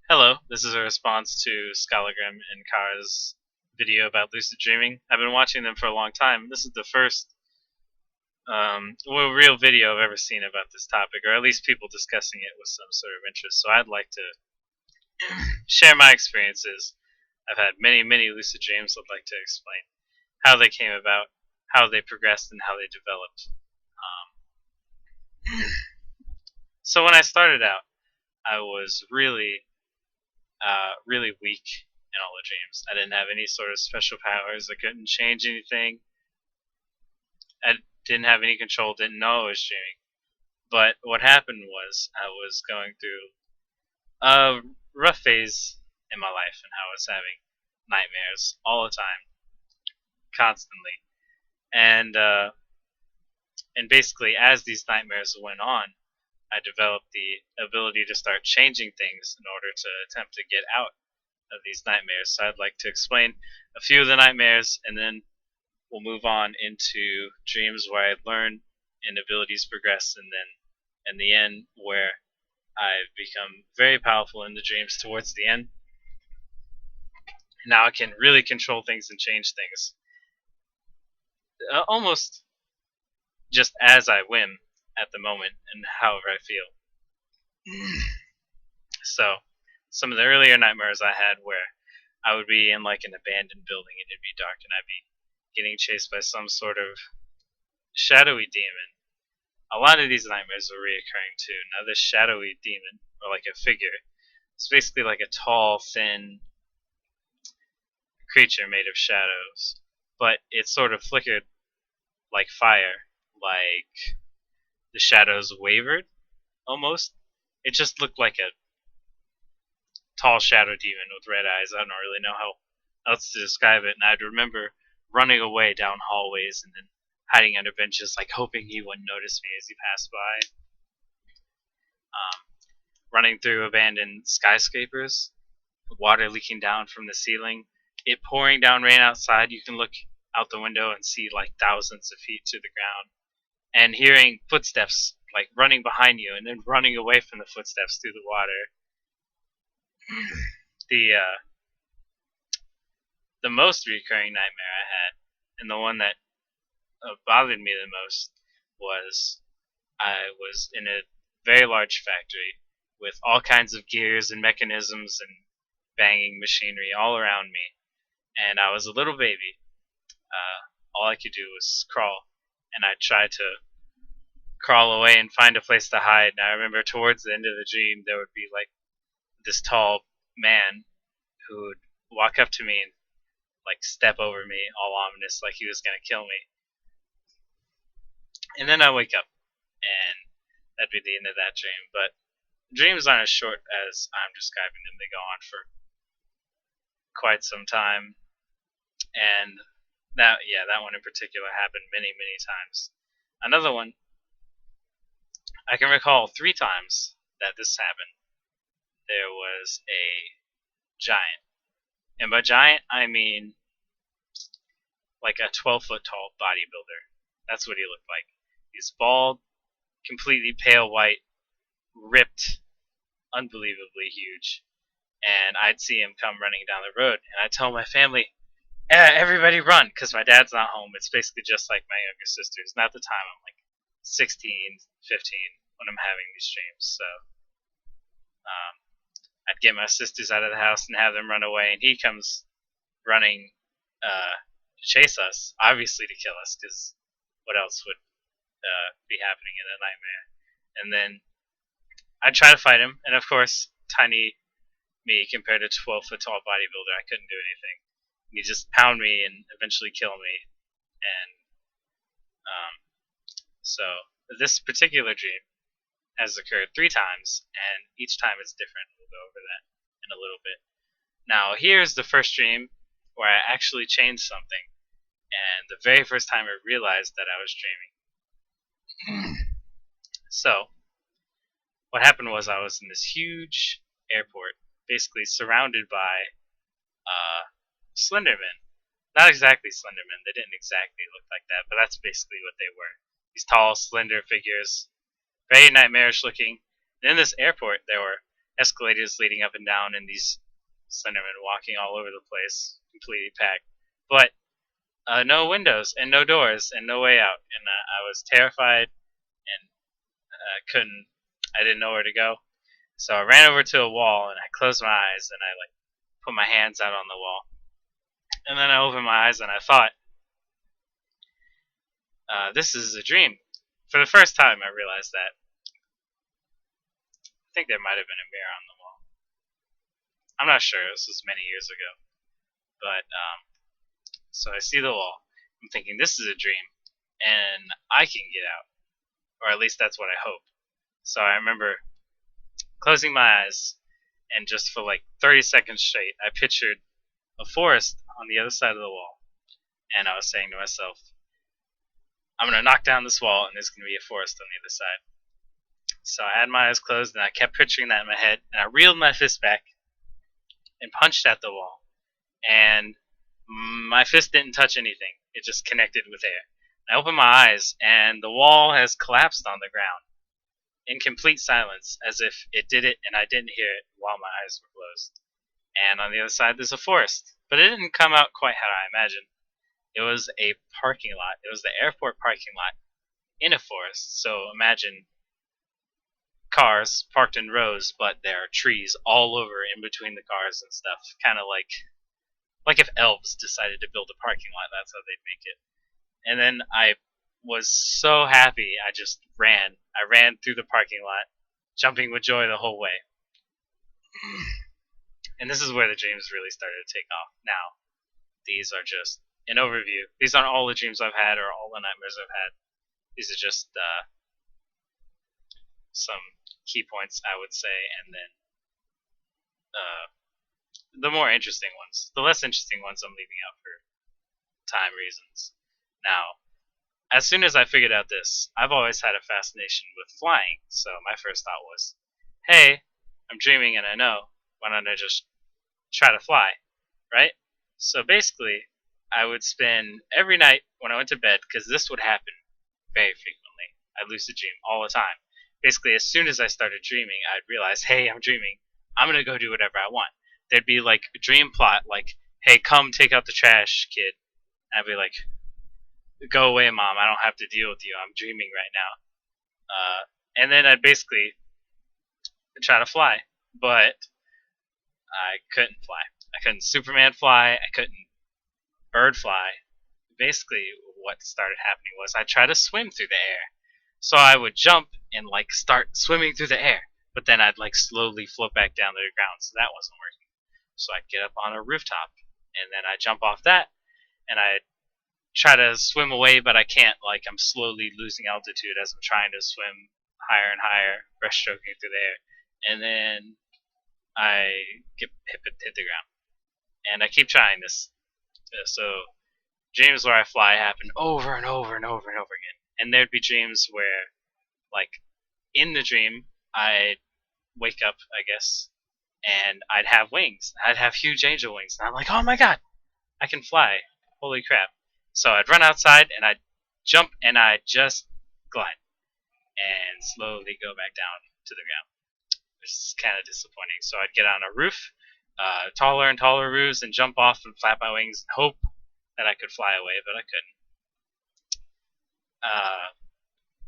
Hello, this is a response to Scalagram and Kara's video about lucid dreaming. I've been watching them for a long time. This is the first real video I've ever seen about this topic, or at least people discussing it with some sort of interest. So I'd like to share my experiences. I've had many lucid dreams. I'd like to explain how they came about, how they progressed, and how they developed. So when I started out, I was really weak in all the dreams. I didn't have any sort of special powers. I couldn't change anything. I didn't have any control. Didn't know I was dreaming. But what happened was I was going through a rough phase in my life, and I was having nightmares all the time, constantly. And basically, as these nightmares went on, I developed the ability to start changing things in order to attempt to get out of these nightmares. So I'd like to explain a few of the nightmares, and then we'll move on into dreams where I learn and abilities progress, and then in the end where I've become very powerful in the dreams towards the end. Now I can really control things and change things, almost just as I whim at the moment and however I feel. So some of the earlier nightmares I had where I would be in like an abandoned building and it'd be dark and I'd be getting chased by some sort of shadowy demon. A lot of these nightmares were reoccurring too. Now this shadowy demon, or like a figure, it's basically like a tall, thin creature made of shadows, but it sort of flickered like fire, like the shadows wavered almost. It just looked like a tall shadow demon with red eyes. I don't really know how else to describe it. And I'd remember running away down hallways and then hiding under benches, like hoping he wouldn't notice me as he passed by. Running through abandoned skyscrapers, water leaking down from the ceiling, it pouring down rain outside. You can look out the window and see like thousands of feet to the ground, and hearing footsteps like running behind you, and then running away from the footsteps through the water. The most recurring nightmare I had, and the one that bothered me the most, was I was in a very large factory with all kinds of gears and mechanisms and banging machinery all around me, and I was a little baby. All I could do was crawl, and I tried to crawl away and find a place to hide. And I remember towards the end of the dream, there would be like this tall man who would walk up to me and like step over me, all ominous, like he was gonna kill me. And then I wake up, and that'd be the end of that dream. But dreams aren't as short as I'm describing them. They go on for quite some time, and that one in particular happened many times. Another one, I can recall 3 times that this happened. There was a giant, and by giant I mean like a 12-foot tall bodybuilder. That's what he looked like. He's bald, completely pale white, ripped, unbelievably huge. And I'd see him come running down the road, and I'd tell my family, everybody run, because my dad's not home. It's basically just like my younger sisters. And at the time, I'm like 16, 15 when I'm having these dreams. So I'd get my sisters out of the house and have them run away, and he comes running to chase us, obviously to kill us, because what else would be happening in a nightmare? And then I'd try to fight him, and of course, tiny me compared to 12-foot tall bodybuilder, I couldn't do anything. He'd just pound me and eventually kill me. And so this particular dream has occurred 3 times, and each time it's different. We'll go over that in a little bit. Now, here's the first dream where I actually changed something, and the very first time I realized that I was dreaming. So, what happened was I was in this huge airport, basically surrounded by Slendermen. Not exactly Slendermen, they didn't exactly look like that, but that's basically what they were. These tall, slender figures, very nightmarish looking. And in this airport, there were escalators leading up and down, and these Slendermen walking all over the place, completely packed. But no windows and no doors and no way out, and I was terrified and I didn't know where to go. So I ran over to a wall and I closed my eyes and I like put my hands out on the wall, and then I opened my eyes and I thought, this is a dream. For the first time, I realized that. I think there might have been a mirror on the wall. I'm not sure. This was many years ago, but so I see the wall. I'm thinking this is a dream, and I can get out, or at least that's what I hope. So I remember closing my eyes, and just for like 30 seconds straight, I pictured a forest on the other side of the wall, and I was saying to myself, I'm going to knock down this wall, and there's going to be a forest on the other side. So I had my eyes closed, and I kept picturing that in my head, and I reeled my fist back and punched at the wall, and my fist didn't touch anything. It just connected with air. I opened my eyes, and the wall has collapsed on the ground in complete silence, as if it did it and I didn't hear it while my eyes were closed. And on the other side, there's a forest. But it didn't come out quite how I imagined. It was a parking lot. It was the airport parking lot in a forest. So imagine cars parked in rows, but there are trees all over in between the cars and stuff. Kind of like if elves decided to build a parking lot, that's how they'd make it. And then I was so happy, I just ran. I ran through the parking lot, jumping with joy the whole way. And this is where the dreams really started to take off. Now, these are just an overview. These aren't all the dreams I've had or all the nightmares I've had. These are just some key points, I would say, and then the more interesting ones. The less interesting ones I'm leaving out for time reasons. Now, as soon as I figured out this, I've always had a fascination with flying, so my first thought was, hey, I'm dreaming and I know, why don't I just try to fly, right? So basically, I would spend every night when I went to bed, because this would happen very frequently, I'd lucid dream all the time. Basically, as soon as I started dreaming, I'd realize, hey, I'm dreaming, I'm going to go do whatever I want. There'd be like a dream plot, like, hey, come take out the trash, kid. And I'd be like, go away, Mom, I don't have to deal with you, I'm dreaming right now. And then I'd basically try to fly, but I couldn't fly. I couldn't Superman fly, I couldn't bird fly. Basically, what started happening was I tried to swim through the air. So I would jump and like start swimming through the air, but then I'd like slowly float back down to the ground, so that wasn't working. So I'd get up on a rooftop, and then I'd jump off that, and I'd try to swim away, but I can't. Like, I'm slowly losing altitude as I'm trying to swim higher and higher, breaststroking through the air, and then I hit the ground. And I keep trying this. So dreams where I fly happen over and over and over and over again. And there'd be dreams where, like, in the dream, I'd wake up, I guess, and I'd have wings. I'd have huge angel wings. And I'm like, oh my god, I can fly. Holy crap. So I'd run outside, and I'd jump, and I'd just glide. And slowly go back down to the ground. Which is kind of disappointing. So I'd get on a roof, taller and taller roofs, and jump off and flap my wings and hope that I could fly away, but I couldn't.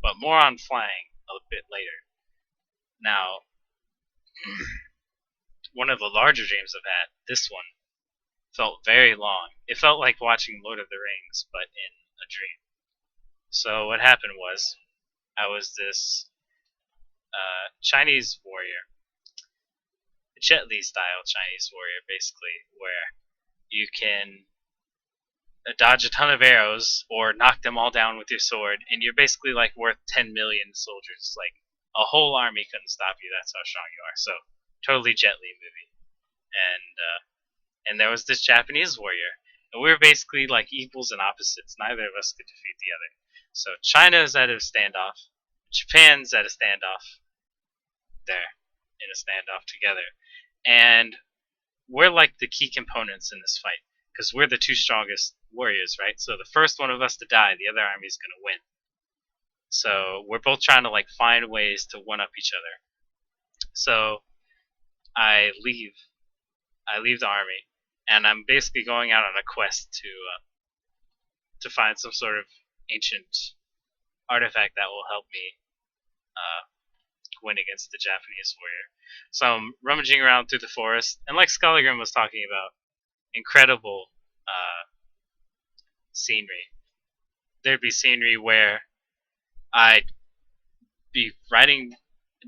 But more on flying a bit later. Now, one of the larger dreams I've had, this one, felt very long. It felt like watching Lord of the Rings, but in a dream. So what happened was, I was this Chinese warrior, a Jet Li style Chinese warrior, basically, where you can dodge a ton of arrows or knock them all down with your sword, and you're basically like worth 10 million soldiers. Like, a whole army couldn't stop you. That's how strong you are. So totally Jet Li movie. And there was this Japanese warrior, and we were basically like equals and opposites. Neither of us could defeat the other. So China's at a standoff, Japan's at a standoff. They're in a standoff together, and we're like the key components in this fight, because we're the two strongest warriors, right? So the first one of us to die, the other army's gonna win. So we're both trying to like find ways to one up each other. So I leave the army, and I'm basically going out on a quest to find some sort of ancient artifact that will help me uh, win against the Japanese warrior. So I'm rummaging around through the forest, and like Skulligrim was talking about, incredible scenery. There'd be scenery where I'd be riding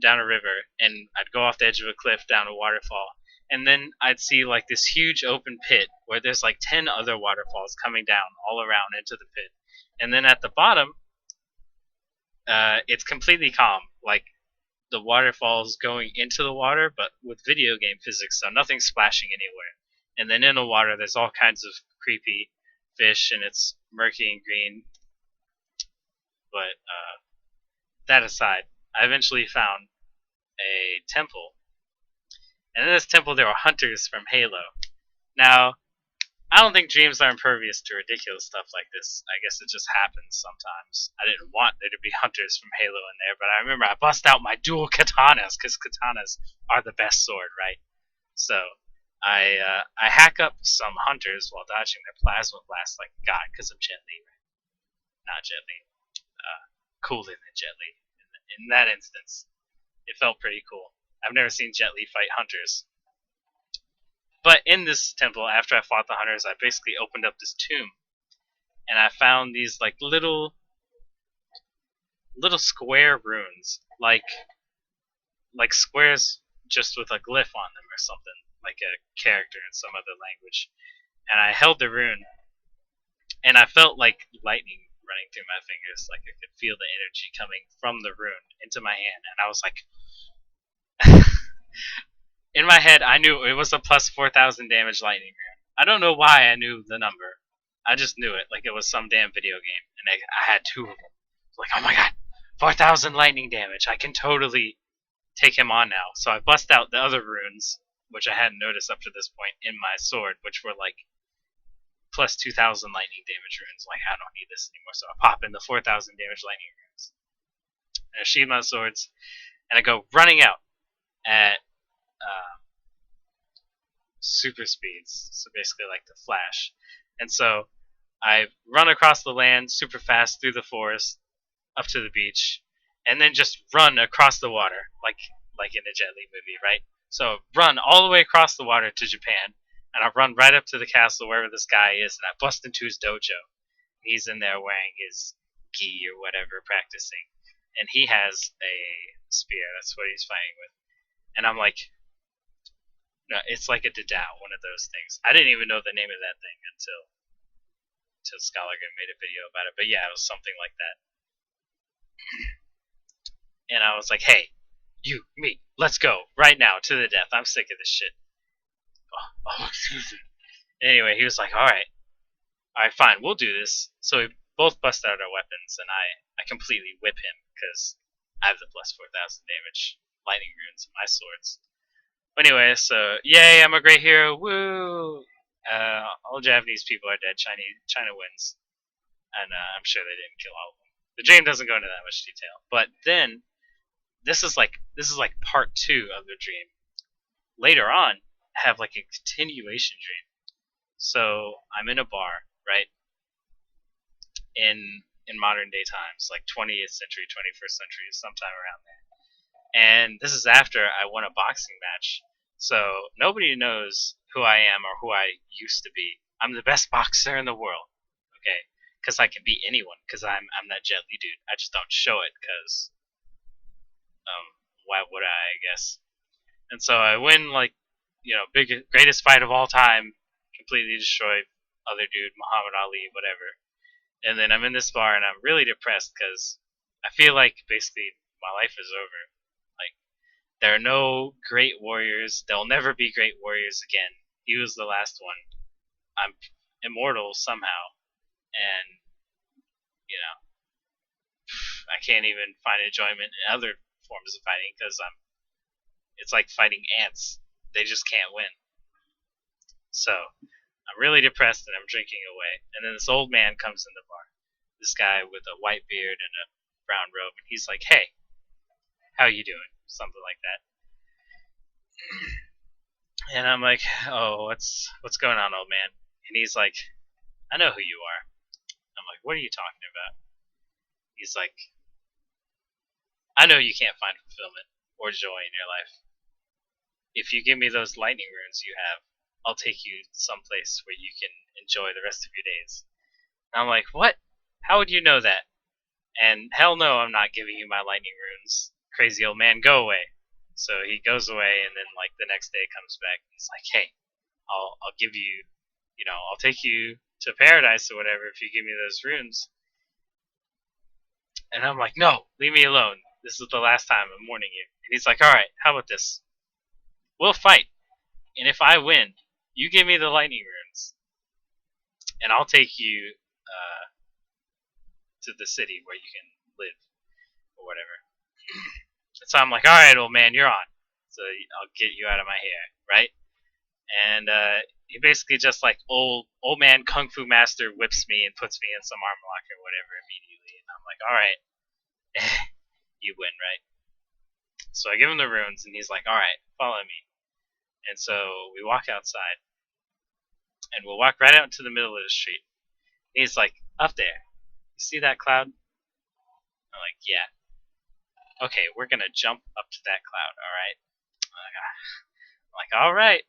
down a river, and I'd go off the edge of a cliff down a waterfall, and then I'd see like this huge open pit where there's like 10 other waterfalls coming down all around into the pit, and then at the bottom, it's completely calm, like the waterfalls going into the water, but with video game physics, so nothing's splashing anywhere. And then in the water, there's all kinds of creepy fish, and it's murky and green. But that aside, I eventually found a temple, and in this temple there were hunters from Halo. Now, I don't think dreams are impervious to ridiculous stuff like this. I guess it just happens sometimes. I didn't want there to be hunters from Halo in there, but I remember I bust out my dual katanas, because katanas are the best sword, right? So I hack up some hunters while dodging their plasma blast like God, because I'm Jet Li, right? Not Jet Li. Cooler than Jet Li. In that instance, it felt pretty cool. I've never seen Jet Li fight hunters. But in this temple, after I fought the hunters, I basically opened up this tomb, and I found these like little square runes, like squares just with a glyph on them or something, like a character in some other language. And I held the rune, and I felt like lightning running through my fingers, like I could feel the energy coming from the rune into my hand, and I was like, in my head, I knew it was a plus 4,000 damage lightning rune. I don't know why I knew the number. I just knew it, like it was some damn video game, and I had two of them. Like, oh my god, 4,000 lightning damage. I can totally take him on now. So I bust out the other runes, which I hadn't noticed up to this point, in my sword, which were like plus 2,000 lightning damage runes. Like, I don't need this anymore. So I pop in the 4,000 damage lightning runes. And I sheathe my swords, and I go running out at super speeds. So basically like the Flash. And so I run across the land super fast through the forest up to the beach, and then just run across the water like in a Jet Li movie, right? So run all the way across the water to Japan, and I run right up to the castle wherever this guy is, and I bust into his dojo. He's in there wearing his gi or whatever, practicing, and he has a spear. That's what he's fighting with. And I'm like, no, it's like a Dedao, one of those things. I didn't even know the name of that thing until Scholargan made a video about it. But yeah, it was something like that. And I was like, hey, you, me, let's go right now to the death. I'm sick of this shit. Oh, excuse me. Anyway, he was like, all right, fine, we'll do this. So we both bust out our weapons, and I completely whip him because I have the plus 4,000 damage lightning runes in my swords. Anyway, so yay, I'm a great hero, woo! All Japanese people are dead. China wins, and I'm sure they didn't kill all of them. The dream doesn't go into that much detail, but then this is like part 2 of the dream. Later on, I have like a continuation dream. So I'm in a bar, right? In modern day times, like 20th century, 21st century, sometime around there. And this is after I won a boxing match. So nobody knows who I am or who I used to be. I'm the best boxer in the world, okay? Because I can beat anyone, because I'm that Jet Li dude. I just don't show it, because why would I guess? And so I win, like, greatest fight of all time, completely destroy other dude, Muhammad Ali, whatever. And then I'm in this bar, and I'm really depressed, because I feel like, basically, my life is over. Like, there are no great warriors. There'll never be great warriors again. He was the last one. I'm immortal somehow. And, I can't even find enjoyment in other forms of fighting, because it's like fighting ants. They just can't win. So, I'm really depressed, and I'm drinking away. And then this old man comes in the bar. This guy with a white beard and a brown robe, and he's like, hey, how you doing? Something like that. And I'm like, oh, what's going on, old man? And he's like, I know who you are. I'm like, what are you talking about? He's like, I know you can't find fulfillment or joy in your life. If you give me those lightning runes you have, I'll take you someplace where you can enjoy the rest of your days. And I'm like, what? How would you know that? And hell no, I'm not giving you my lightning runes. Crazy old man, go away. So he goes away, and then like the next day comes back. And he's like, hey, I'll give you, I'll take you to paradise or whatever if you give me those runes. And I'm like, no, leave me alone. This is the last time I'm warning you. And he's like, all right, how about this? We'll fight, and if I win, you give me the lightning runes, and I'll take you to the city where you can live or whatever. So I'm like, all right, old man, you're on. So I'll get you out of my hair, right? And he basically just like old man kung fu master whips me and puts me in some armor lock or whatever immediately, and I'm like, all right, you win, right? So I give him the runes, and he's like, all right, follow me. And so we walk outside, and we'll walk right out into the middle of the street. And he's like, up there, you see that cloud? I'm like, yeah. Okay, we're gonna jump up to that cloud, alright? I'm like, alright.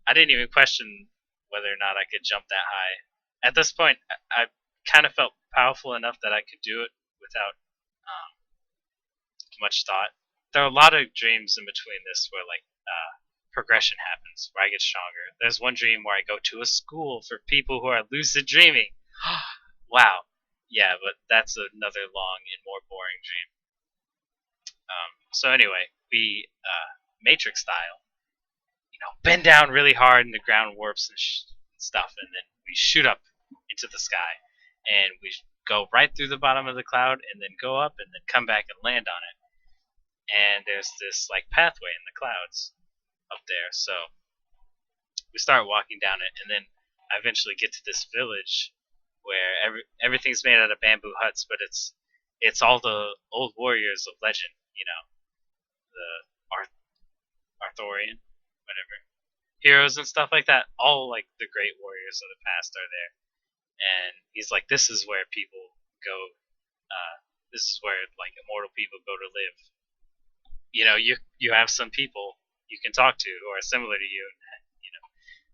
I didn't even question whether or not I could jump that high. At this point, I kind of felt powerful enough that I could do it without much thought. There are a lot of dreams in between this where, like, progression happens, where I get stronger. There's one dream where I go to a school for people who are lucid dreaming. Wow. Yeah, but that's another long and more boring dream. So anyway, we Matrix style, bend down really hard and the ground warps and stuff, and then we shoot up into the sky, and we go right through the bottom of the cloud, and then go up, and then come back and land on it. And there's this like pathway in the clouds up there, so we start walking down it, and then I eventually get to this village where everything's made out of bamboo huts, but it's all the old warriors of legend, the Arthurian, whatever, heroes and stuff like that. All like the great warriors of the past are there, and he's like, this is where people go. This is where like immortal people go to live. You have some people you can talk to who are similar to you, and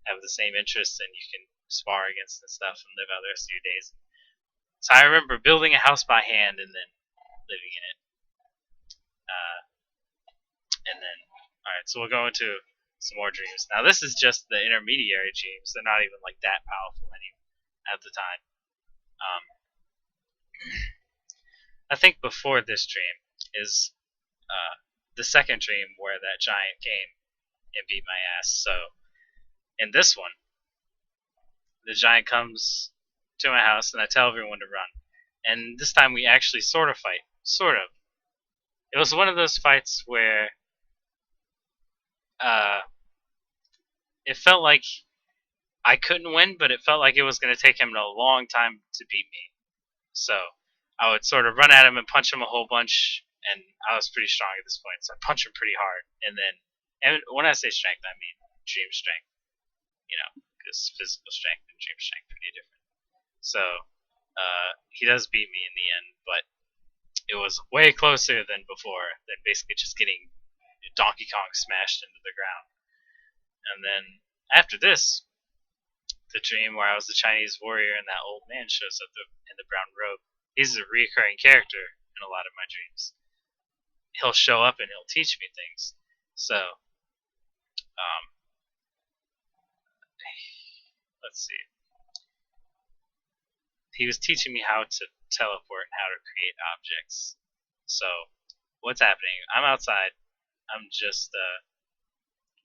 have the same interests, and you can spar against and stuff and live out the rest of your days. So I remember building a house by hand and then living in it. And then, alright, so we'll go into some more dreams. Now this is just the intermediary dreams. They're not even like that powerful at the time. I think before this dream is the second dream where that giant came and beat my ass. So in this one, the giant comes to my house and I tell everyone to run. And this time we actually sort of fight. Sort of. It was one of those fights where it felt like I couldn't win, but it felt like it was going to take him a long time to beat me. So I would sort of run at him and punch him a whole bunch, and I was pretty strong at this point, so I punch him pretty hard. And when I say strength, I mean dream strength, because physical strength and dream strength are pretty different. So he does beat me in the end, but it was way closer than before, than basically just getting Donkey Kong smashed into the ground. And then after this, the dream where I was the Chinese warrior and that old man shows up in the brown robe. He's a recurring character in a lot of my dreams. He'll show up and he'll teach me things. So, let's see. He was teaching me how to teleport and how to create objects. So, what's happening? I'm outside. I'm just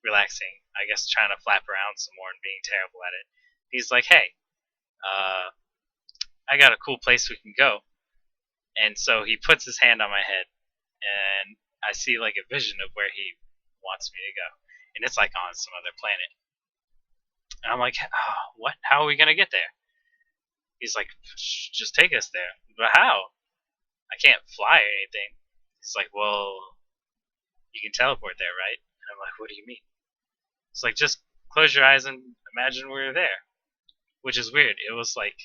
relaxing, I guess, trying to flap around some more and being terrible at it. He's like, hey, I got a cool place we can go. And so he puts his hand on my head, and I see like a vision of where he wants me to go. And it's like on some other planet. And I'm like, oh, what? How are we going to get there? He's like, just take us there. But how? I can't fly or anything. He's like, well, you can teleport there, right? And I'm like, what do you mean? It's like, just close your eyes and imagine we're there, which is weird. It was like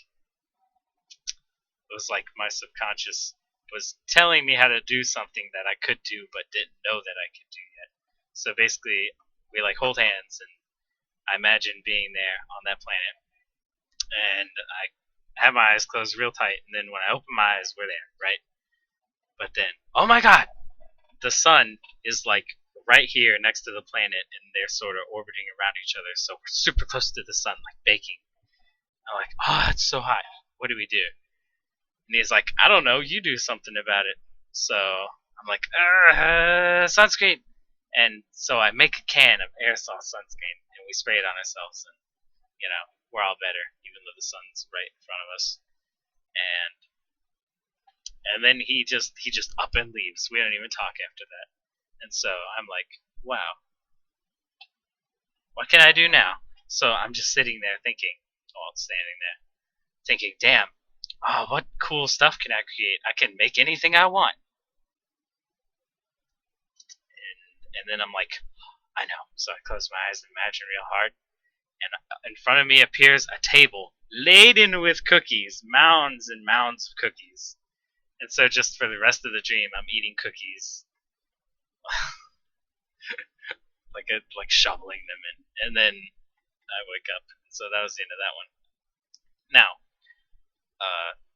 my subconscious was telling me how to do something that I could do but didn't know that I could do yet. So basically, we like hold hands, and I imagine being there on that planet, and I have my eyes closed real tight, and then when I open my eyes, we're there, right? But then, oh my god, the sun is like right here next to the planet, and they're sort of orbiting around each other, so we're super close to the sun, like baking. I'm like, oh, it's so hot. What do we do? And he's like, I don't know, you do something about it. So I'm like, sunscreen. And so I make a can of aerosol sunscreen, and we spray it on ourselves, and we're all better, even though the sun's right in front of us. And then he just up and leaves. We don't even talk after that. And so I'm like, wow, what can I do now? So I'm just sitting there thinking, standing there, thinking, damn, what cool stuff can I create? I can make anything I want. And then I'm like, I know. So I close my eyes and imagine real hard. And in front of me appears a table laden with cookies, mounds and mounds of cookies. And so just for the rest of the dream, I'm eating cookies, like shoveling them in. And then I wake up. So that was the end of that one. Now,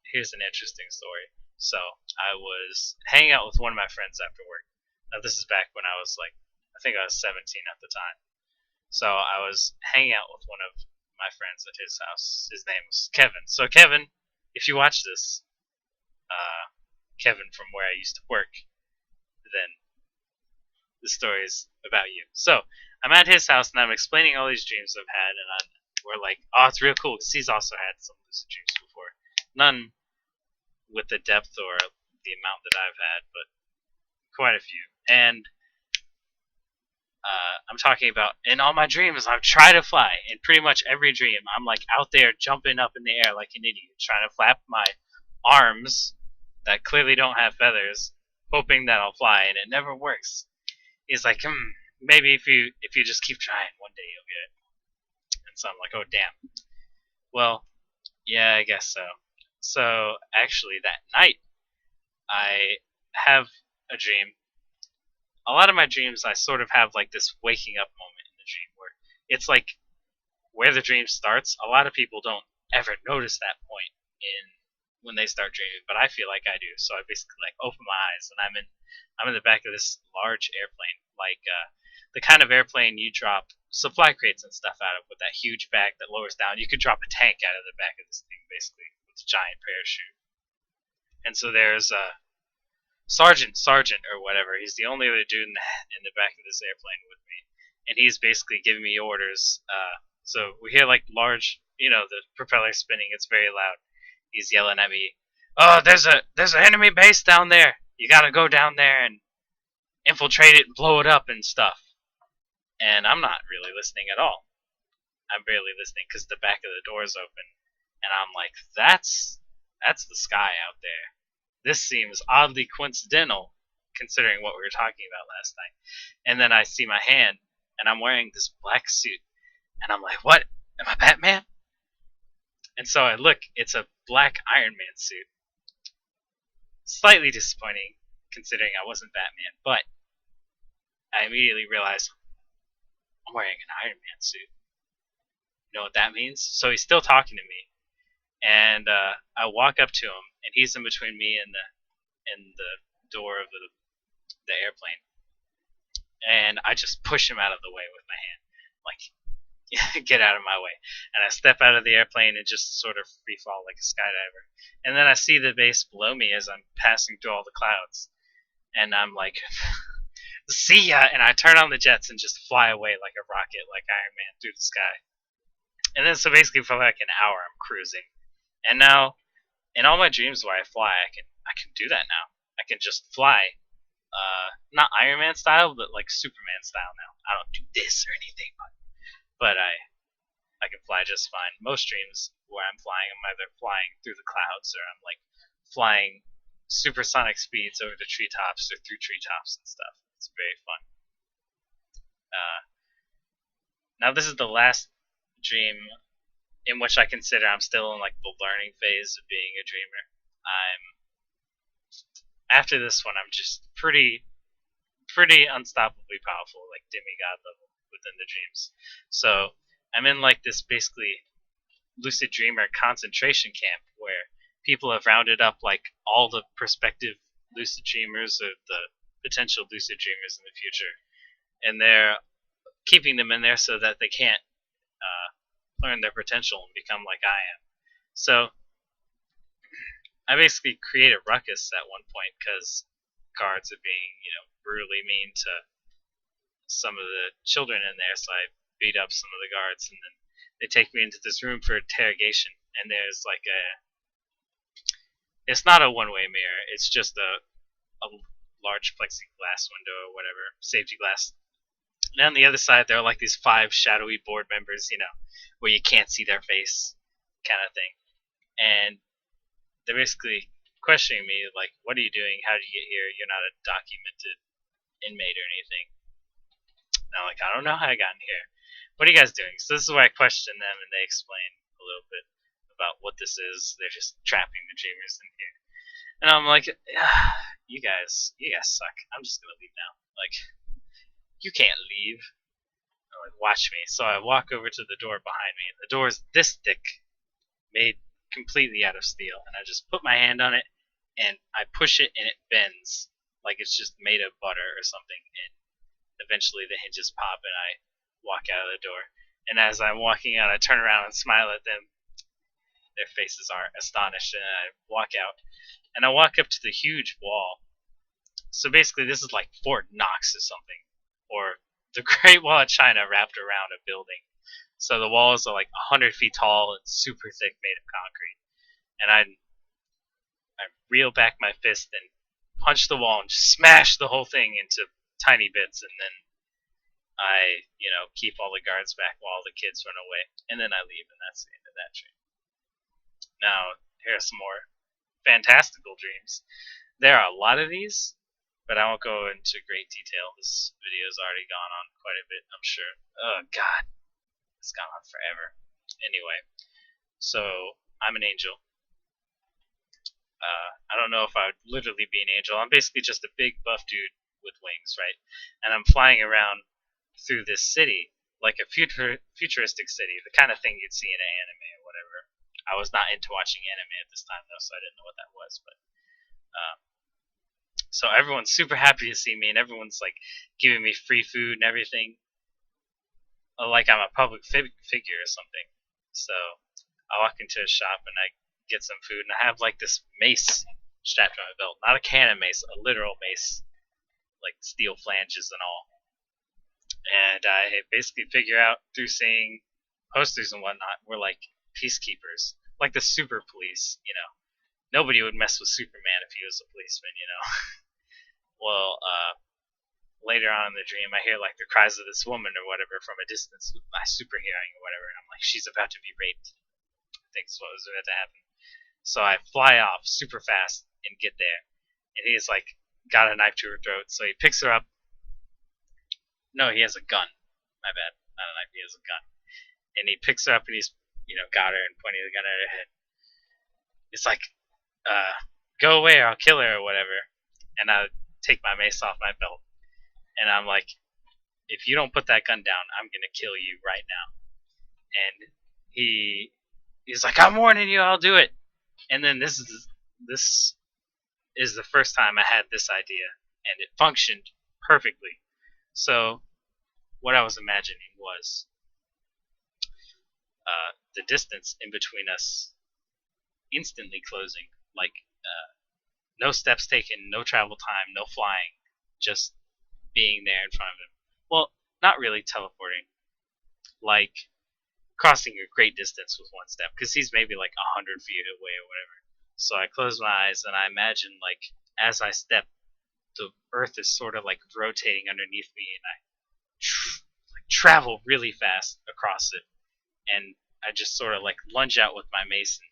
here's an interesting story. So I was hanging out with one of my friends after work. Now this is back when I was I think I was 17 at the time. So I was hanging out with one of my friends at his house. His name was Kevin. So Kevin, if you watch this, Kevin from where I used to work, then the story is about you. So I'm at his house and I'm explaining all these dreams I've had, and we're like, oh, it's real cool because he's also had some lucid dreams before. None with the depth or the amount that I've had, but quite a few. And I'm talking about in all my dreams, I've tried to fly. In pretty much every dream, I'm like out there jumping up in the air like an idiot, trying to flap my arms that clearly don't have feathers, hoping that I'll fly, and it never works. He's like, maybe if you just keep trying, one day you'll get it. And so I'm like, oh damn. Well, yeah, I guess so. So actually, that night, I have a dream. A lot of my dreams, I sort of have like this waking up moment in the dream where it's like where the dream starts. A lot of people don't ever notice that point when they start dreaming, but I feel like I do. So I basically open my eyes and I'm in the back of this large airplane, the kind of airplane you drop supply crates and stuff out of with that huge bag that lowers down. You could drop a tank out of the back of this thing basically with a giant parachute. And so there's Sergeant or whatever. He's the only other dude in the back of this airplane with me, and he's basically giving me orders. So we hear large, the propeller spinning. It's very loud. He's yelling at me, "Oh, there's an enemy base down there. You gotta go down there and infiltrate it and blow it up and stuff." And I'm not really listening at all. I'm barely listening because the back of the door is open, and I'm like, "That's the sky out there. This seems oddly coincidental, considering what we were talking about last night." And then I see my hand, and I'm wearing this black suit, and I'm like, "What? Am I Batman?" And so I look, it's a black Iron Man suit. Slightly disappointing, considering I wasn't Batman, but I immediately realized I'm wearing an Iron Man suit. You know what that means? So he's still talking to me, and I walk up to him, and he's in between me and the door of the airplane, and I just push him out of the way with my hand, like, get out of my way. And I step out of the airplane and just sort of free fall like a skydiver. And then I see the base below me as I'm passing through all the clouds, and I'm like, "See ya!" And I turn on the jets and just fly away like a rocket, like Iron Man through the sky. And then so basically for like an hour I'm cruising. And now in all my dreams where I fly, I can do that now. I can just fly, not Iron Man style, but like Superman style now. I don't do this or anything, but I can fly just fine. Most dreams where I'm flying, I'm either flying through the clouds or I'm like flying supersonic speeds over the treetops or through treetops and stuff. It's very fun. Now this is the last dream in which I consider I'm still in like the learning phase of being a dreamer. I'm After this one, I'm just pretty unstoppably powerful, like demigod level within the dreams. So I'm in like this basically lucid dreamer concentration camp where people have rounded up like all the prospective lucid dreamers or the potential lucid dreamers in the future, and they're keeping them in there so that they can't learn their potential and become like I am. So I basically create a ruckus at one point because guards are being, brutally mean to some of the children in there. So I beat up some of the guards, and then they take me into this room for interrogation. And there's like it's not a one-way mirror. It's just a large plexiglass window or whatever, safety glass. And on the other side, there are like these 5 shadowy board members, where you can't see their face, kind of thing. And they're basically questioning me, like, "What are you doing? How did you get here? You're not a documented inmate or anything." And I'm like, "I don't know how I got in here. What are you guys doing?" So this is where I question them, and they explain a little bit about what this is. They're just trapping the dreamers in here. And I'm like, you guys suck. I'm just gonna leave now. Like, you can't leave. I'm like, watch me. So I walk over to the door behind me, and the door is this thick, made completely out of steel. And I just put my hand on it, and I push it, and it bends like it's just made of butter or something. And eventually the hinges pop, and I walk out of the door. And as I'm walking out, I turn around and smile at them. Their faces are astonished, and I walk out. And I walk up to the huge wall. So basically, this is like Fort Knox or something, or the Great Wall of China wrapped around a building. So the walls are like 100 feet tall and super thick, made of concrete. And I reel back my fist and punch the wall and just smash the whole thing into tiny bits, and then I, keep all the guards back while all the kids run away, and then I leave, and that's the end of that dream. Now, here are some more fantastical dreams. There are a lot of these, but I won't go into great detail. This video's already gone on quite a bit, I'm sure. Oh, God. It's gone on forever. Anyway, so I'm an angel. I don't know if I would literally be an angel. I'm basically just a big buff dude with wings, right? And I'm flying around through this city, like a futuristic city, the kind of thing you'd see in an anime or whatever. I was not into watching anime at this time, though, so I didn't know what that was. But so everyone's super happy to see me, and everyone's like giving me free food and everything, like I'm a public figure or something. So I walk into a shop and I get some food, and I have like this mace strapped on my belt. Not a cannon mace, a literal mace, like steel flanges and all. And I basically figure out through seeing posters and whatnot, we're like peacekeepers, like the super police. Nobody would mess with Superman if he was a policeman. Well, later on in the dream, I hear like the cries of this woman or whatever from a distance with my super hearing or whatever, and I'm like, she's about to be raped. I think that's what was about to happen. So I fly off super fast and get there, and he's like got a knife to her throat. So he picks her up. No, he has a gun. My bad, not a knife. He has a gun, and he picks her up and he's got her and pointing the gun at her head. It's like, go away or I'll kill her or whatever. And I take my mace off my belt, and I'm like, if you don't put that gun down, I'm gonna kill you right now. And he's like, I'm warning you, I'll do it. And then this is the first time I had this idea, and it functioned perfectly. So what I was imagining was the distance in between us instantly closing, like no steps taken, no travel time, no flying, just being there in front of him. Well, not really teleporting, like crossing a great distance with one step, because he's maybe like 100 feet away or whatever. So I close my eyes and I imagine like as I step, the earth is sort of like rotating underneath me, and I travel really fast across it, and I just sort of like lunge out with my mace and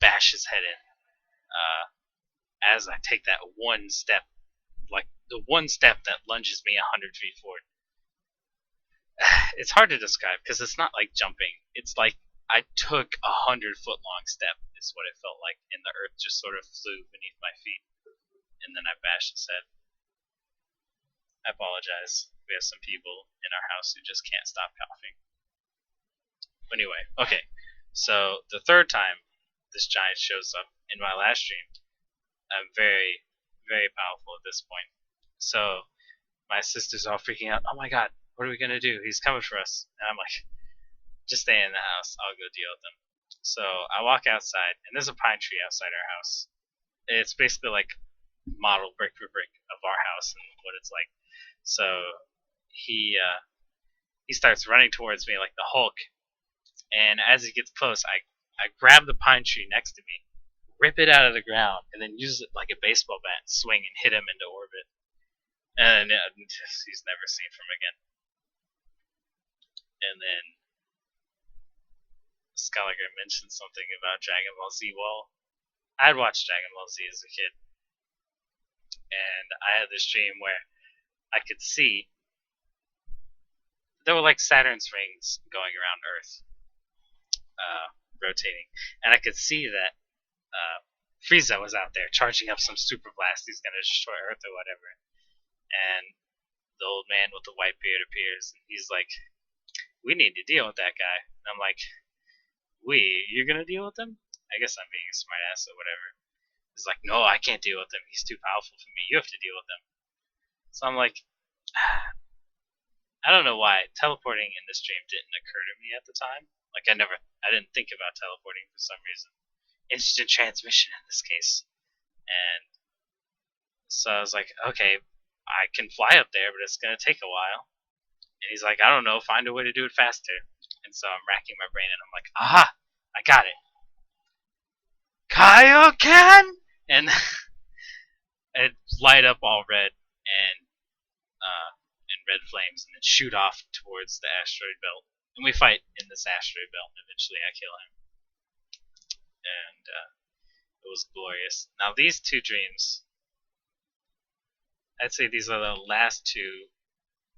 bash his head in. As I take that one step, like the one step that lunges me 100 feet forward. it's hard to describe because it's not like jumping. It's like I took 100-foot long step is what it felt like, and the earth just sort of flew beneath my feet, and then I bashed its head. I apologize. We have some people in our house who just can't stop coughing. But anyway, okay. So the third time this giant shows up in my last stream, I'm very, very powerful at this point. So my sister's all freaking out. Oh my god, what are we gonna do? He's coming for us. And I'm like, just stay in the house. I'll go deal with him. So I walk outside, and there's a pine tree outside our house. It's basically like model brick for brick of our house and what it's like. So he starts running towards me like the Hulk, and as he gets close, I grab the pine tree next to me, rip it out of the ground, and then use it like a baseball bat and swing and hit him into orbit. And he's never seen from again. And then Skylar mentioned something about Dragon Ball Z. Well, I had watched Dragon Ball Z as a kid, and I had this dream where I could see there were like Saturn's rings going around Earth, rotating, and I could see that Frieza was out there charging up some super blast. He's gonna destroy Earth or whatever. And the old man with the white beard appears, and he's like, "We need to deal with that guy." And I'm like, you're gonna deal with him? I guess I'm being a smartass or whatever. He's like, "No, I can't deal with him. He's too powerful for me. You have to deal with him." So I'm like, I don't know why teleporting in this dream didn't occur to me at the time. Like I didn't think about teleporting for some reason. Instant transmission in this case. And so I was like, okay, I can fly up there, but it's gonna take a while. And he's like, I don't know, find a way to do it faster. And so I'm racking my brain, and I'm like, aha, I got it. Kaioken! And it light up all red and in red flames, and then shoot off towards the asteroid belt. And we fight in this asteroid belt, and eventually I kill him. And it was glorious. Now these two dreams, I'd say these are the last two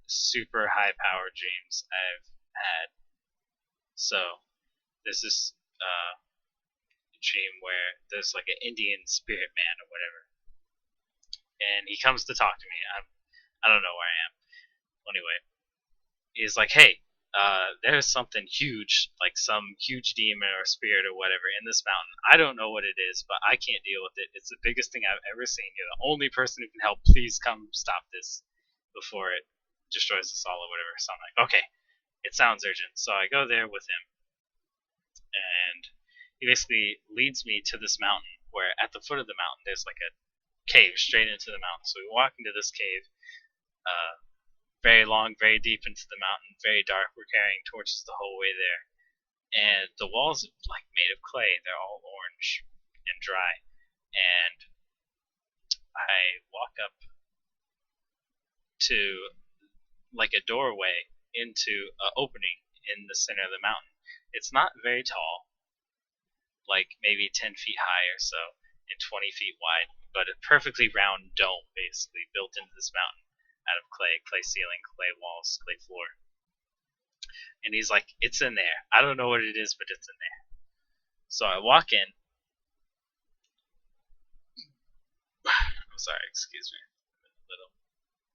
super high powered dreams I've had. So this is a dream where there's like an Indian spirit man or whatever, and he comes to talk to me. I don't know where I am. Anyway, he's like, "Hey, there's something huge, like some huge demon or spirit or whatever in this mountain. I don't know what it is, but I can't deal with it. It's the biggest thing I've ever seen. You're the only person who can help. Please come stop this before it destroys us all or whatever." So I'm like, okay, it sounds urgent. So I go there with him, and he basically leads me to this mountain where at the foot of the mountain there's like a cave straight into the mountain. So we walk into this cave, very long, very deep into the mountain, very dark. We're carrying torches the whole way there. And the walls are like made of clay. They're all orange and dry. And I walk up to like a doorway into an opening in the center of the mountain. It's not very tall, like maybe 10 feet high or so, and 20 feet wide, but a perfectly round dome basically built into this mountain out of clay ceiling, clay walls, clay floor. And he's like, "It's in there. I don't know what it is, but it's in there." So I walk in. I'm sorry, excuse me. I'm a little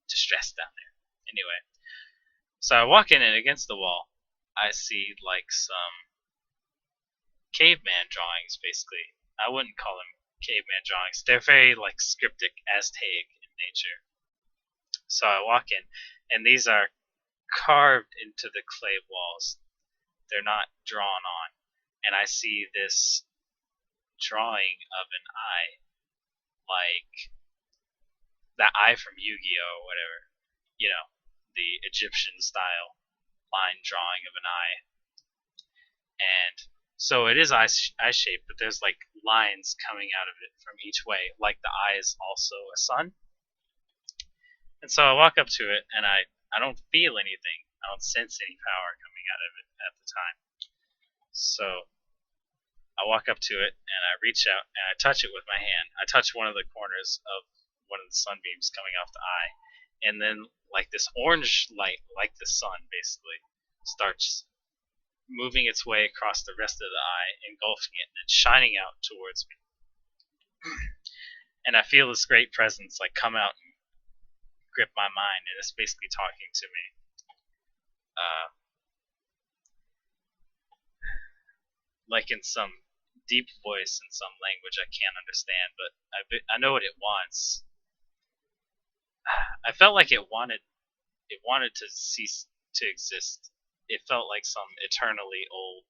distressed down there. Anyway, so I walk in, and against the wall, I see like some caveman drawings, basically. I wouldn't call them caveman drawings. They're very like scriptic, Aztec in nature. So I walk in, and these are carved into the clay walls. They're not drawn on. And I see this drawing of an eye, like that eye from Yu-Gi-Oh! Or whatever. You know, the Egyptian style line drawing of an eye. And so it is eye shaped, but there's like lines coming out of it from each way, like the eye is also a sun. And so I walk up to it, and I don't feel anything. I don't sense any power coming out of it at the time. So I walk up to it, and I reach out, and I touch it with my hand. I touch one of the corners of one of the sunbeams coming off the eye, and then like this orange light, like the sun basically, starts moving its way across the rest of the eye, engulfing it, and then shining out towards me. And I feel this great presence like come out and grip my mind, and it's basically talking to me. Like in some deep voice in some language I can't understand, but I know what it wants. I felt like it wanted to cease to exist. It felt like some eternally old,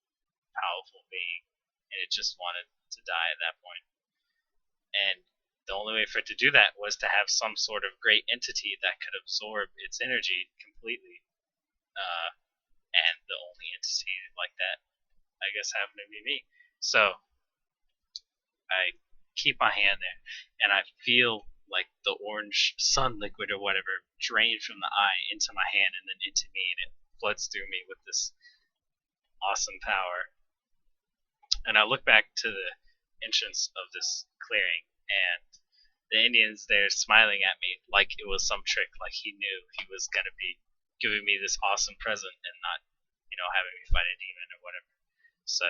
powerful being, and it just wanted to die at that point. And the only way for it to do that was to have some sort of great entity that could absorb its energy completely. And the only entity like that, I guess, happened to be me. So I keep my hand there, and I feel like the orange sun liquid or whatever drain from the eye into my hand and then into me, and it floods through me with this awesome power. And I look back to the entrance of this clearing, and the Indian's there smiling at me like it was some trick, like he knew he was going to be giving me this awesome present and not, having me fight a demon or whatever. So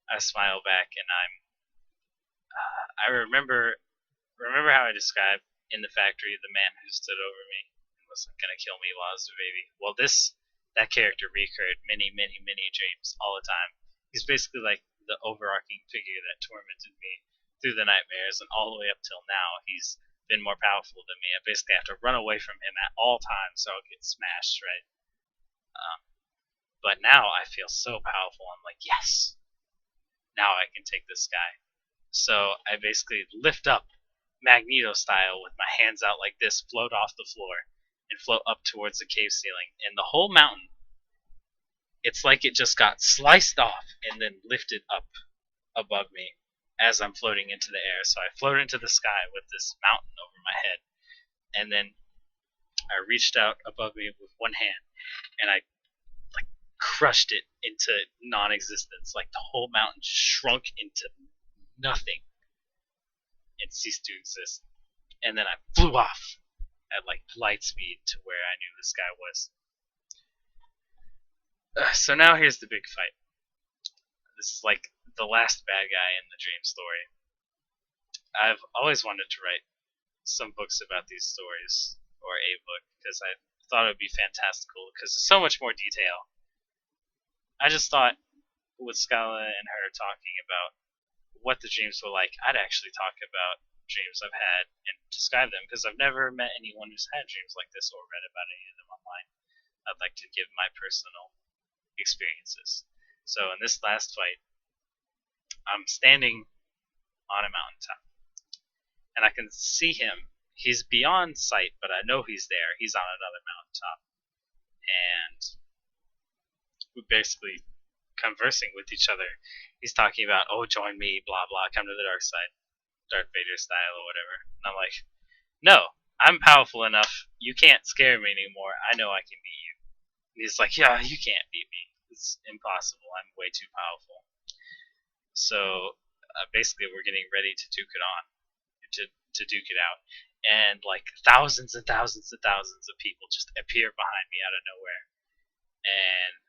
I smile back, and I remember how I described in the factory the man who stood over me and was going to kill me while I was a baby. Well, that character recurred many, many, many dreams all the time. He's basically like the overarching figure that tormented me through the nightmares, and all the way up till now, he's been more powerful than me. I basically have to run away from him at all times, so I'll get smashed, right? But now I feel so powerful. I'm like, yes, now I can take this guy. So I basically lift up Magneto style with my hands out like this, float off the floor, and float up towards the cave ceiling. And the whole mountain, it's like it just got sliced off and then lifted up above me as I'm floating into the air. So I float into the sky with this mountain over my head, and then I reached out above me with one hand, and I like crushed it into non-existence. Like the whole mountain just shrunk into nothing and ceased to exist. And then I flew off at like light speed to where I knew this guy was. So now here's the big fight. This is like the last bad guy in the dream story. I've always wanted to write some books about these stories, or a book, because I thought it would be fantastical, because there's so much more detail. I just thought with Scala and her talking about what the dreams were like, I'd actually talk about dreams I've had and describe them, because I've never met anyone who's had dreams like this or read about any of them online. I'd like to give my personal experiences. So in this last fight, I'm standing on a mountaintop, and I can see him. He's beyond sight, but I know he's there. He's on another mountaintop, and we're basically conversing with each other. He's talking about, oh, join me, blah blah, come to the dark side, Darth Vader style or whatever. And I'm like, no, I'm powerful enough. You can't scare me anymore. I know I can beat you. And he's like, yeah, you can't beat me. It's impossible. I'm way too powerful. So basically, we're getting ready to duke it on, to duke it out, and like thousands and thousands and thousands of people just appear behind me out of nowhere, and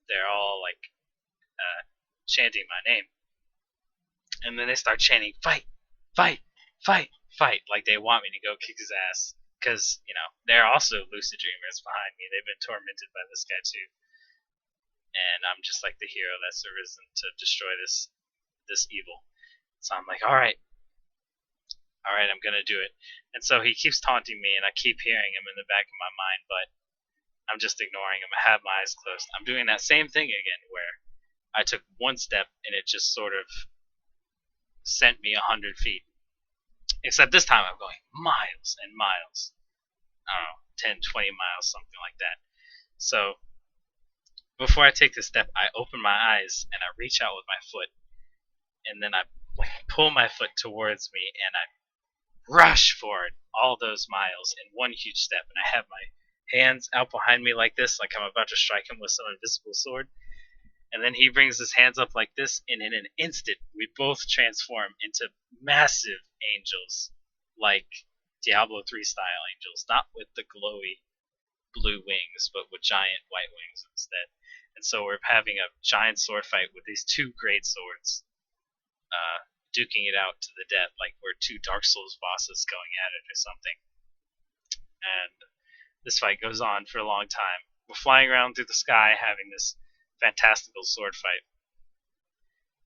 they're all like chanting my name, and then they start chanting, fight, fight, fight, fight, like they want me to go kick his ass, because they're also lucid dreamers behind me. They've been tormented by this guy too, and I'm just like the hero that's arisen to destroy this evil. So I'm like, all right, I'm gonna do it. And so he keeps taunting me, and I keep hearing him in the back of my mind, but I'm just ignoring him. I have my eyes closed. I'm doing that same thing again, where I took one step and it just sort of sent me 100 feet. Except this time I'm going miles and miles. I don't know, 10, 20 miles, something like that. So before I take this step, I open my eyes and I reach out with my foot, and then I pull my foot towards me and I rush forward all those miles in one huge step, and I have my hands out behind me like this, like I'm about to strike him with some invisible sword. And then he brings his hands up like this, and in an instant, we both transform into massive angels, like Diablo 3 style angels, not with the glowy blue wings, but with giant white wings instead. And so we're having a giant sword fight with these two great swords, duking it out to the death, like we're two Dark Souls bosses going at it or something. And this fight goes on for a long time. We're flying around through the sky having this fantastical sword fight.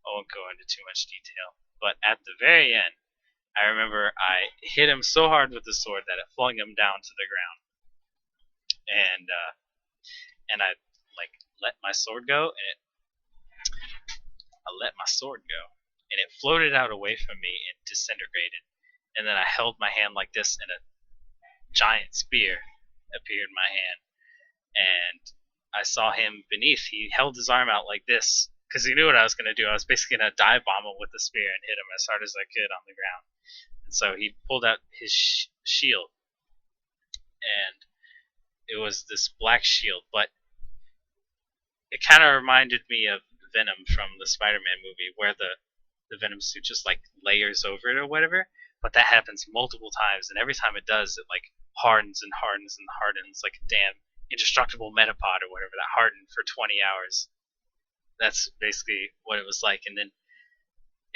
I won't go into too much detail. But at the very end, I remember I hit him so hard with the sword that it flung him down to the ground. And I like let my sword go, and I let my sword go, and it floated out away from me and disintegrated. And then I held my hand like this, and a giant spear appeared in my hand, and I saw him beneath. He held his arm out like this because he knew what I was going to do. I was basically going to dive bomb him with the spear and hit him as hard as I could on the ground. And so he pulled out his shield, and it was this black shield, but it kind of reminded me of Venom from the Spider-Man movie, where the Venom suit just like layers over it or whatever. But that happens multiple times, and every time it does, it like hardens and hardens and hardens like a damn indestructible metapod or whatever that hardened for 20 hours. That's basically what it was like, and then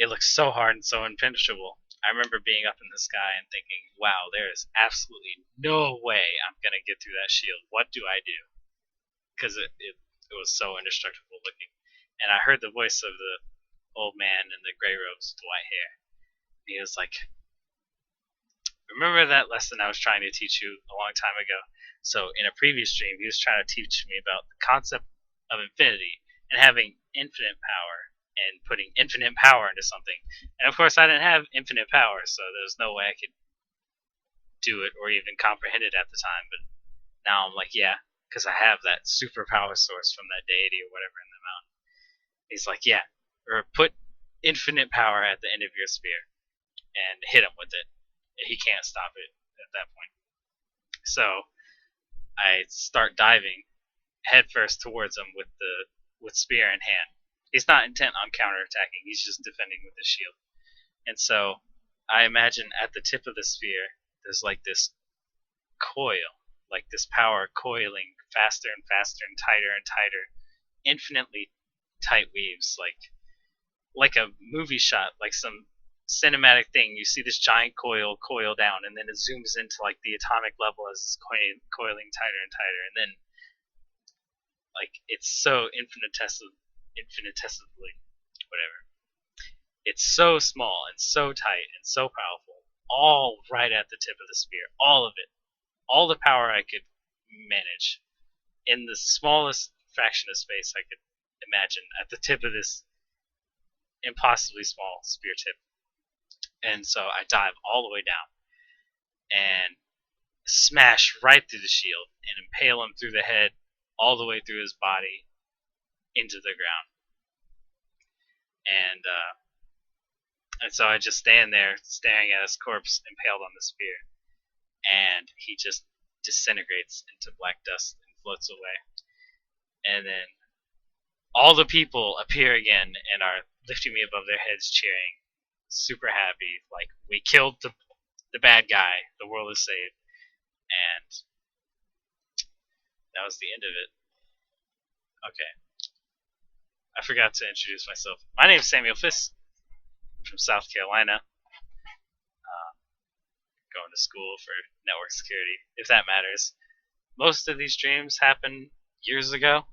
it looks so hard and so impenetrable. I remember being up in the sky and thinking, wow, there is absolutely no way I'm going to get through that shield. What do I do? Because it was so indestructible looking. And I heard the voice of the old man in the gray robes with the white hair. He was like, remember that lesson I was trying to teach you a long time ago? So in a previous stream, he was trying to teach me about the concept of infinity and having infinite power and putting infinite power into something. And of course, I didn't have infinite power, so there was no way I could do it or even comprehend it at the time. But now I'm like, yeah, because I have that super power source from that deity or whatever in the mountain. He's like, yeah, or put infinite power at the end of your spear and hit him with it. He can't stop it at that point. So I start diving headfirst towards him with spear in hand. He's not intent on counterattacking. He's just defending with his shield. And so I imagine at the tip of the spear, there's like this coil, like this power coiling faster and faster and tighter, infinitely tight weaves, like a movie shot, like some cinematic thing. You see this giant coil down, and then it zooms into like the atomic level as it's coiling tighter and tighter, and then like it's so infinitesimally whatever. It's so small and so tight and so powerful, all right at the tip of the spear, all of it, all the power I could manage in the smallest fraction of space I could imagine at the tip of this impossibly small spear tip. And so I dive all the way down and smash right through the shield and impale him through the head, all the way through his body into the ground. And so I just stand there staring at his corpse impaled on the spear, and he just disintegrates into black dust and floats away. And then all the people appear again and are lifting me above their heads, cheering, super happy, like we killed the bad guy, the world is saved. And that was the end of it. Okay. I forgot to introduce myself. My name is Samuel Fisk. I'm from South Carolina. Going to school for network security, if that matters. Most of these dreams happened years ago.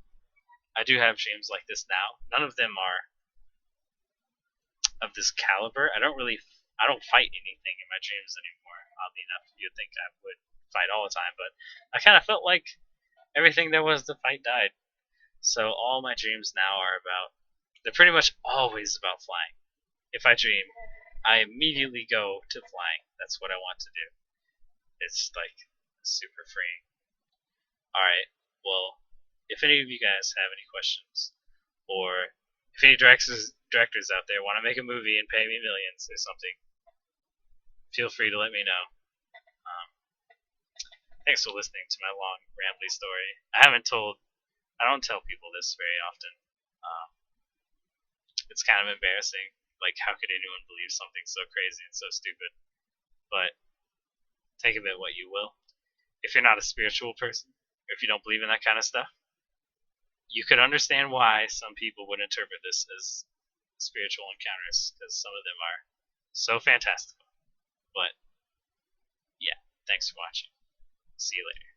I do have dreams like this now. None of them are of this caliber. I don't fight anything in my dreams anymore. Oddly enough, you'd think I would fight all the time, but I kind of felt like everything there was to fight died. So all my dreams now they're pretty much always about flying. If I dream, I immediately go to flying. That's what I want to do. It's like super freeing. Alright, well, if any of you guys have any questions, or if any directors out there want to make a movie and pay me millions or something, feel free to let me know. Thanks for listening to my long, rambly story. I don't tell people this very often. It's kind of embarrassing. Like, how could anyone believe something so crazy and so stupid? But take of it what you will. If you're not a spiritual person, or if you don't believe in that kind of stuff, you could understand why some people would interpret this as spiritual encounters, because some of them are so fantastical. But yeah, thanks for watching. See you later.